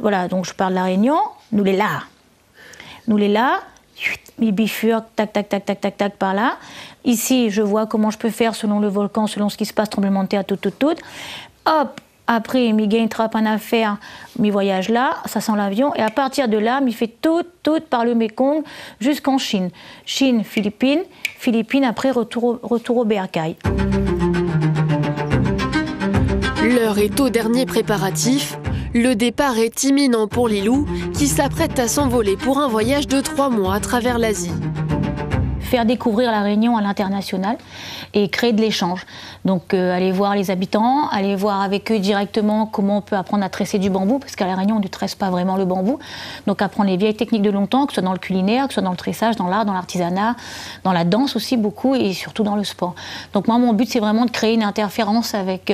voilà, donc je pars de La Réunion, nous les là, mi bifurque, tac, tac, tac, tac, tac, tac, par là. Ici, je vois comment je peux faire selon le volcan, selon ce qui se passe, tremblement de terre, tout. Hop, après, mi gagne trappe en affaire, mi voyage là, ça sent l'avion, et à partir de là, mi fait tout par le Mékong jusqu'en Chine. Chine, Philippines, après retour au bercail. L'heure est au dernier préparatif. Le départ est imminent pour Lilou, qui s'apprête à s'envoler pour un voyage de 3 mois à travers l'Asie. Faire découvrir la Réunion à l'international et créer de l'échange. Donc aller voir les habitants, aller voir avec eux directement comment on peut apprendre à tresser du bambou, parce qu'à la Réunion on ne tresse pas vraiment le bambou. Donc apprendre les vieilles techniques de longtemps, que ce soit dans le culinaire, que ce soit dans le tressage, dans l'art, dans l'artisanat, dans la danse aussi beaucoup, et surtout dans le sport. Donc moi mon but c'est vraiment de créer une interférence avec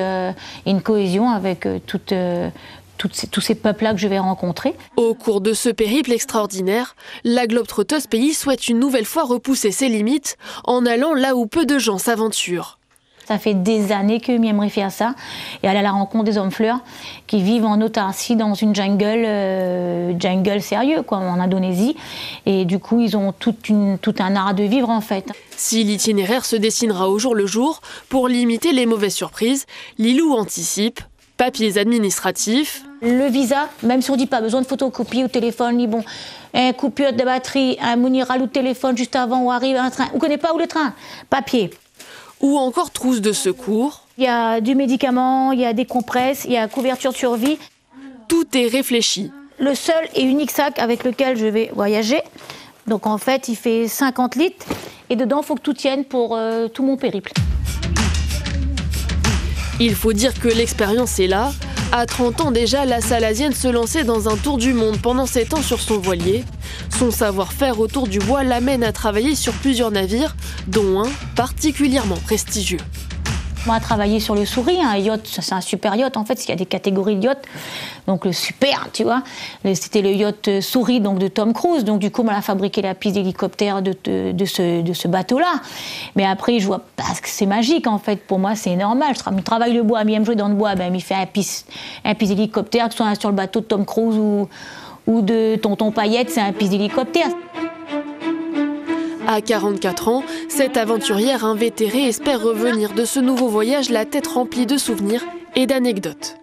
une cohésion avec tous ces peuples-là que je vais rencontrer. Au cours de ce périple extraordinaire, la globe-trotteuse pays souhaite une nouvelle fois repousser ses limites en allant là où peu de gens s'aventurent. Ça fait des années que j'aimerais faire ça et aller à la rencontre des hommes fleurs qui vivent en autarcie dans une jungle sérieux, quoi, en Indonésie. Et du coup, ils ont tout un art de vivre en fait. Si l'itinéraire se dessinera au jour le jour, pour limiter les mauvaises surprises, Lilou anticipe papiers administratifs. Le visa, même si on ne dit pas besoin de photocopie au téléphone, ni bon, coupure de batterie, un moniral au téléphone juste avant où arrive un train. On ne connaît pas où le train. Papier. Ou encore trousse de secours. Il y a du médicament, il y a des compresses, il y a couverture de survie. Tout est réfléchi. Le seul et unique sac avec lequel je vais voyager, donc en fait il fait 50 litres et dedans il faut que tout tienne pour tout mon périple. Il faut dire que l'expérience est là. À 30 ans déjà, la Salasienne se lançait dans un tour du monde pendant 7 ans sur son voilier. Son savoir-faire autour du bois l'amène à travailler sur plusieurs navires, dont un particulièrement prestigieux. Moi, à travailler sur le Souris, un yacht, c'est un super yacht en fait, il y a des catégories de yachts. Donc le super, tu vois, c'était le yacht Souris donc de Tom Cruise. Donc du coup, on a fabriqué la piste d'hélicoptère de ce bateau-là. Mais après, je vois parce que c'est magique en fait. Pour moi, c'est normal. Je travaille le bois, j'aime jouer dans le bois, ben il fait un piste d'hélicoptère, que ce soit sur le bateau de Tom Cruise ou de Tonton Paillette, c'est un piste d'hélicoptère. À 44 ans, cette aventurière invétérée espère revenir de ce nouveau voyage la tête remplie de souvenirs et d'anecdotes.